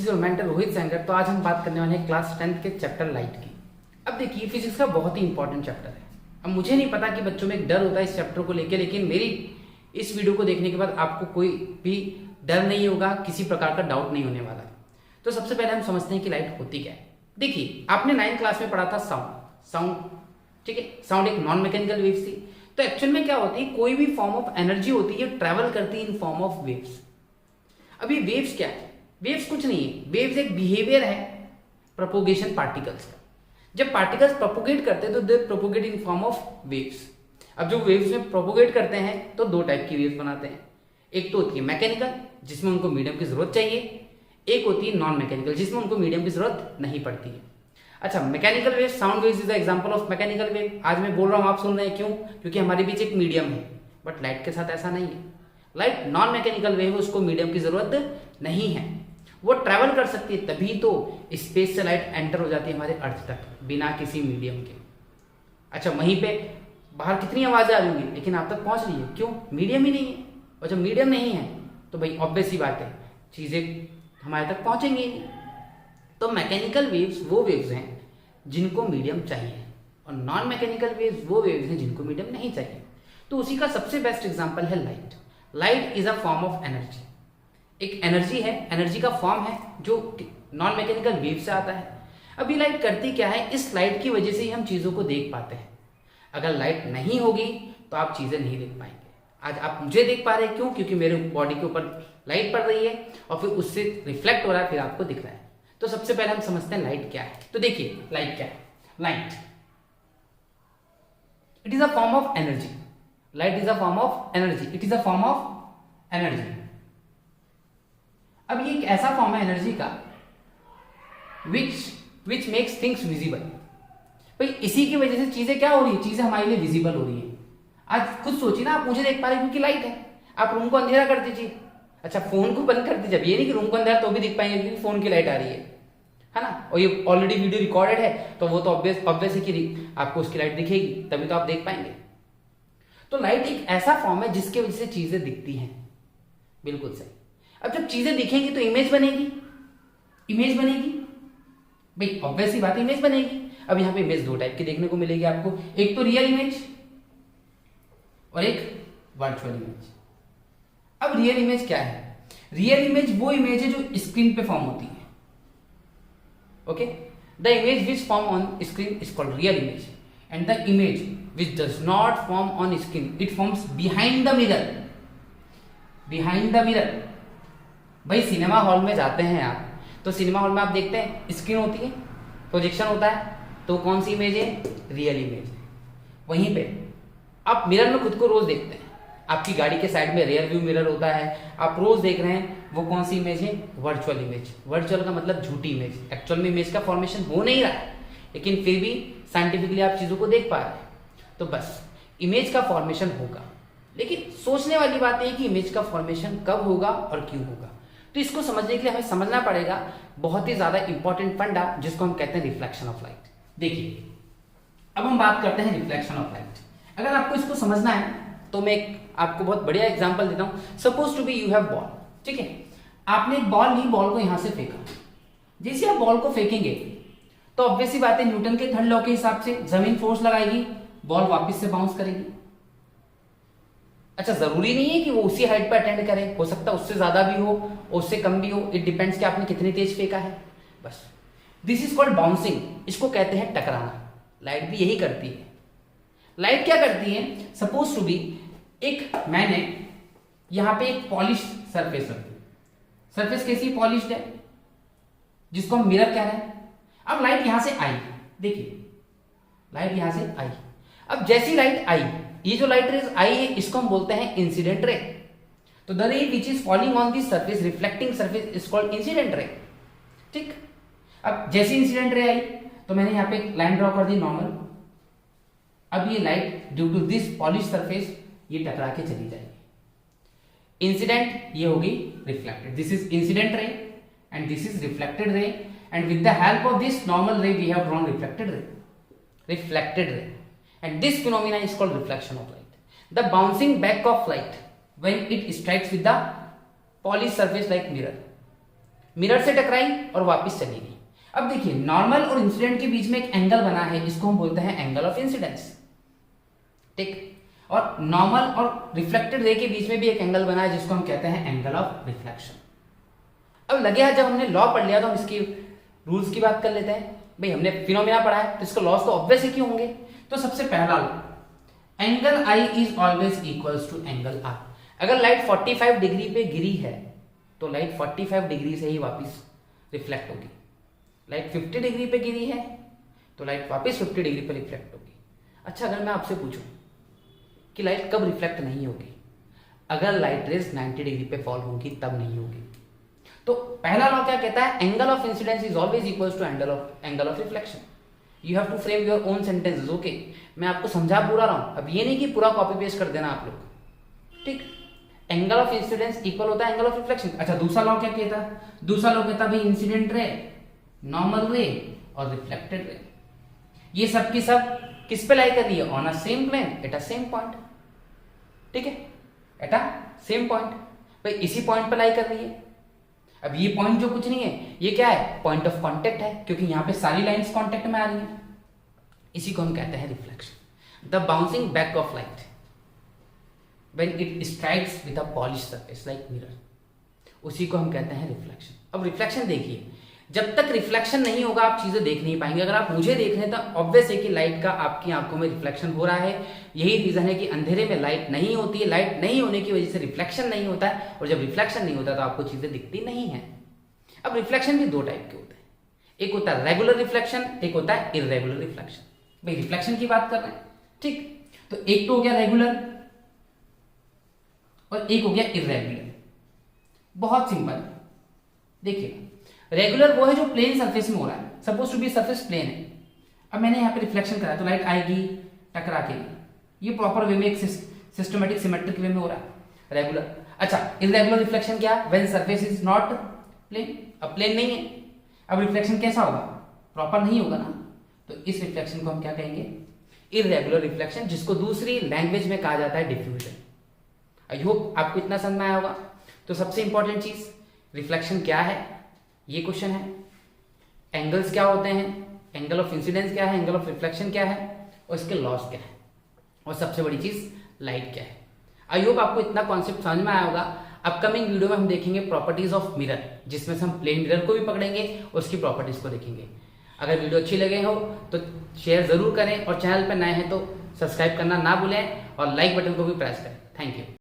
Is your mentor Rohit Sengar. तो आज हम बात करने वाले हैं क्लास 10th के चैप्टर लाइट की। अब देखिए फिजिक्स का बहुत ही इंपॉर्टेंट चैप्टर है। अब मुझे नहीं पता कि बच्चों में एक डर होता है इस चैप्टर को लेकर, लेकिन मेरी इस वीडियो को देखने के बाद आपको कोई भी डर नहीं होगा, किसी प्रकार का डाउट नहीं होने वाला। तो सबसे पहले हम समझते हैं कि लाइट होती क्या है। देखिए आपने 9th क्लास में पढ़ा था साउंड, ठीक है। साउंड एक नॉन मैकेनिकल वेव्स थी। तो एक्चुअल में क्या होती है, कोई भी फॉर्म ऑफ एनर्जी होती है ट्रेवल करती है इन फॉर्म ऑफ वेव्स। अब ये वेव्स क्या है? वेव्स कुछ नहीं है, वेव्स एक बिहेवियर है प्रोपोगेशन पार्टिकल्स का। जब पार्टिकल्स प्रोपोगेट करते हैं तो they propagate in form of waves. अब जो वेव्स में प्रोपोगेट करते हैं तो दो टाइप की वेव्स बनाते हैं। एक तो होती है मैकेनिकल जिसमें उनको मीडियम की जरूरत चाहिए, एक होती है नॉन मैकेनिकल जिसमें उनको मीडियम की जरूरत नहीं पड़ती है। अच्छा, mechanical wave, sound waves is the example of mechanical wave. आज मैं बोल रहा हूं, आप सुन रहे हैं, क्यों? क्योंकि हमारे बीच एक मीडियम है। बट लाइट के साथ ऐसा नहीं है। लाइट नॉन मैकेनिकल वेव है, उसको मीडियम की जरूरत नहीं है। वो ट्रैवल कर सकती है, तभी तो स्पेस से लाइट एंटर हो जाती है हमारे अर्थ तक बिना किसी मीडियम के। अच्छा, वहीं पे बाहर कितनी आवाजें आ रही होंगी लेकिन आप तक पहुंच रही है, क्यों? मीडियम ही नहीं है। और जब मीडियम नहीं है तो भाई ऑब्वियस ही बात है, चीजें हमारे तक पहुंचेंगी नहीं। तो मैकेनिकल वेव्स वो वेव्स हैं जिनको मीडियम चाहिए, और नॉन मैकेनिकल वेव्स वो वेव्स हैं जिनको मीडियम नहीं चाहिए। तो उसी का सबसे बेस्ट एग्जांपल है light. Light is a form of energy. एक एनर्जी है, एनर्जी का फॉर्म है जो नॉन मैकेनिकल वेव से आता है। अभी लाइट करती क्या है? इस लाइट की वजह से ही हम चीजों को देख पाते हैं। अगर लाइट नहीं होगी तो आप चीजें नहीं देख पाएंगे। आज आप मुझे देख पा रहे हैं, क्यों? क्योंकि मेरे बॉडी के ऊपर लाइट पड़ रही है और फिर उससे रिफ्लेक्ट हो रहा है, फिर आपको दिख रहा है। तो सबसे पहले हम समझते हैं लाइट क्या है। तो देखिए लाइट क्या है। Light it is a form of energy. Light is a form of energy. It is a form of energy. अब ये एक ऐसा फॉर्म है एनर्जी का विच मेक्स थिंग्स विजिबल। भाई इसी की वजह से चीजें क्या हो रही है? चीजें हमारे लिए विजिबल हो रही है। आज खुद सोचिए ना, आप मुझे देख पा रहे हैं क्योंकि लाइट है। आप रूम को अंधेरा कर दीजिए, अच्छा फोन को बंद कर दीजिए। अब ये नहीं कि रूम को अंधेरा तो भी दिख पाएंगे क्योंकि फोन की लाइट आ रही है ना। और ये ऑलरेडी वीडियो रिकॉर्डेड है तो वो तो ऑब्वियस है कि आपको उसकी लाइट दिखेगी, तभी तो आप देख पाएंगे। तो लाइट एक ऐसा फॉर्म है जिसकी वजह से चीजें दिखती हैं। बिल्कुल सही। अब जब चीजें दिखेंगी तो इमेज बनेगी। इमेज बनेगी भाई, ऑब्वियस ही बात, इमेज बनेगी। अब यहां पे इमेज दो टाइप की देखने को मिलेगी आपको, एक तो रियल इमेज और एक वर्चुअल इमेज। अब रियल इमेज क्या है? रियल इमेज वो इमेज है जो स्क्रीन पे फॉर्म होती है। Okay, the image which form on screen is called real image, and the image which does not form on screen it forms behind the mirror. Behind the mirror. भाई cinema hall में जाते हैं आप, तो cinema hall में आप देखते हैं स्क्रीन होती है, प्रोजेक्शन होता है, तो कौन सी इमेज है? रियल इमेज है। वहीं पे आप मिरर में खुद को रोज देखते हैं। आपकी गाड़ी के साइड में रियर व्यू मिरर होता है, आप रोज देख रहे हैं, वो कौन सी इमेज है? Virtual image. वर्चुअल का मतलब झूठी इमेज। एक्चुअल में इमेज का फॉर्मेशन हो नहीं रहा है, लेकिन फिर भी साइंटिफिकली आप चीजों को देख पा रहे हैं। तो बस इमेज का फॉर्मेशन होगा, लेकिन सोचने वाली बात है कि इमेज का फॉर्मेशन कब होगा और क्यों होगा। तो इसको समझने के लिए हमें समझना पड़ेगा बहुत ही ज्यादा इंपॉर्टेंट फंडा, जिसको हम कहते हैं रिफ्लेक्शन ऑफ लाइट। देखिए अब हम बात करते हैं रिफ्लेक्शन ऑफ लाइट। अगर आपको इसको समझना है तो मैं आपको बहुत बढ़िया एग्जांपल देता हूं। Suppose to be you have ball, ठीक है। आपने एक बॉल ली, बॉल को यहां से फेंका। जैसे आप बॉल को फेंकेंगे तो ऑब्वियस सी बात है, न्यूटन के थर्ड लॉ के हिसाब से जमीन फोर्स लगाएगी, बॉल वापस से बाउंस करेगी। अच्छा, जरूरी नहीं है कि वो उसी हाइट पर अटेंड करे, हो सकता है उससे ज्यादा भी हो, उससे कम भी हो। इट डिपेंड्स कि आपने कितनी तेज फेंका है। बस दिस इज कॉल्ड बाउंसिंग। इसको कहते हैं टकराना। लाइट भी यही करती है। लाइट क्या करती है? सपोज टू बी एक मैंने यहां पे एक पॉलिश सरफेस रखी। सरफेस कैसी? पॉलिश्ड है, जिसको हम मिरर कह रहे हैं। अब लाइट यहां से आई, देखिए लाइट यहां से आई। अब जैसी लाइट आई, ये जो लाइट रेज आई है इसको हम बोलते हैं इंसिडेंट रे। तो द रे which is falling on this surface, reflecting surface, is called incident ray. ठीक। अब जैसी इंसिडेंट रे आई तो मैंने यहां पे लाइन ड्रॉ कर दी नॉर्मल। अब ये light due to this polish surface ये टकरा के चली जाएगी। इंसिडेंट ये होगी reflected. This is incident ray and this is reflected ray, and with the help of this normal ray we have drawn reflected ray. Reflected ray, and this phenomena is called reflection of light. The bouncing back of light when it strikes with the polished surface like mirror. Mirror से टकराई और वापस चली गई। अब देखिए normal और incident के बीच में एक एंगल बना है, इसको हम बोलते हैं एंगल ऑफ इंसिडेंस, ठीक। और नॉर्मल और रिफ्लेक्टेड रे के बीच में भी एक एंगल बना है जिसको हम कहते हैं एंगल ऑफ रिफ्लेक्शन। अब लगे हाथ जब हमने लॉ पढ़ लिया तो हम इसकी रूल्स की बात कर लेते हैं। भाई हमने फिनोमेना पढ़ा है तो इसके लॉस तो ऑब्वियस ही क्यों होंगे। तो सबसे पहला law, angle i is always equals to angle r. अगर लाइट 45 डिग्री पे गिरी है तो लाइट 45 डिग्री से ही वापस रिफ्लेक्ट होगी। लाइट 50 डिग्री पे गिरी है तो लाइट वापस 50 डिग्री पे रिफ्लेक्ट होगी। अच्छा अगर मैं आपसे पूछूं कि लाइट कब रिफ्लेक्ट नहीं होगी, अगर लाइट रेज 90 डिग्री पे फॉल होगी तब नहीं होगी। तो पहला लॉ क्या कहता है, angle of incidence is always equals to angle of reflection. You have to frame your own sentences, okay. मैं आपको समझा पूरा रहा हूं, अब ये नहीं कि पूरा कॉपी पेस्ट कर देना आप लोग, ठीक। एंगल ऑफ इंसिडेंस इक्वल होता है एंगल ऑफ रिफ्लेक्शन। अच्छा दूसरा लॉ क्या कहता है, दूसरा लॉ कहता है भाई इंसिडेंट रे, नॉर्मल रे और रिफ्लेक्टेड रे ये सब की सब किस पे लाई कर रही है, on a same plane at a same point, ठीक है, एट अ सेम पॉइंट। भाई इसी पॉइंट पे लाई कर रही है। अब ये पॉइंट जो कुछ नहीं है, ये क्या है, पॉइंट ऑफ कांटेक्ट है, क्योंकि यहां पे सारी लाइंस कांटेक्ट में आ रही हैं। इसी को हम कहते हैं reflection. The bouncing back of light when it strikes with a polish surface like mirror, उसी को हम कहते हैं रिफ्लेक्शन। अब रिफ्लेक्शन देखिए, जब तक रिफ्लेक्शन नहीं होगा आप चीजें देख नहीं पाएंगे। अगर आप मुझे देख रहे हैं तो ऑब्वियस है कि लाइट का आपकी आंखों में रिफ्लेक्शन हो रहा है। यही रीजन है कि अंधेरे में लाइट नहीं होती है। लाइट नहीं होने की वजह से रिफ्लेक्शन नहीं होता है, और जब रिफ्लेक्शन नहीं होता तो आपको चीजें दिखती नहीं है। अब रिफ्लेक्शन भी दो टाइप के होते हैं, एक होता है रेगुलर रिफ्लेक्शन, एक होता है इररेगुलर रिफ्लेक्शन। भाई रिफ्लेक्शन की बात कर रहे हैं, ठीक। तो एक तो हो गया रेगुलर और एक हो गया इररेगुलर। बहुत सिंपल, देखिए रेगुलर वो है जो प्लेन सरफेस में हो रहा है, suppose to be surface plane है। अब मैंने यहाँ पे रिफ्लेक्शन करा तो लाइट आएगी टकरा के, ये प्रॉपर वे में एक सिस्टमेटिक सिमेट्रिक वे में हो रहा है, रेगुलर। अच्छा इररेगुलर रिफ्लेक्शन क्या, when surface is not plane, अब प्लेन नहीं है, अब रिफ्लेक्शन कैसा होगा, प्रॉपर नहीं होगा ना। तो इस रिफ्लेक्शन को हम क्या कहेंगे, इररेगुलर रिफ्लेक्शन, जिसको दूसरी लैंग्वेज में कहा जाता है डिफ्यूजन। आई होप आपको इतना समझ में आया होगा। तो सबसे इंपॉर्टेंट चीज, रिफ्लेक्शन क्या है ये क्वेश्चन है, एंगल्स क्या होते हैं, एंगल ऑफ इंसिडेंस क्या है, एंगल ऑफ रिफ्लेक्शन क्या है, और इसके लॉस क्या है, और सबसे बड़ी चीज लाइट क्या है। आई होप आपको इतना कॉन्सेप्ट समझ में आया होगा। अपकमिंग वीडियो में हम देखेंगे प्रॉपर्टीज ऑफ मिरर, जिसमें से हम प्लेन मिरर को भी पकड़ेंगे और उसकी प्रॉपर्टीज को देखेंगे। अगर वीडियो अच्छी लगे हो तो शेयर जरूर करें, और चैनल पर नए हैं तो सब्सक्राइब करना ना भूलें, और लाइक बटन को भी प्रेस करें। Thank you.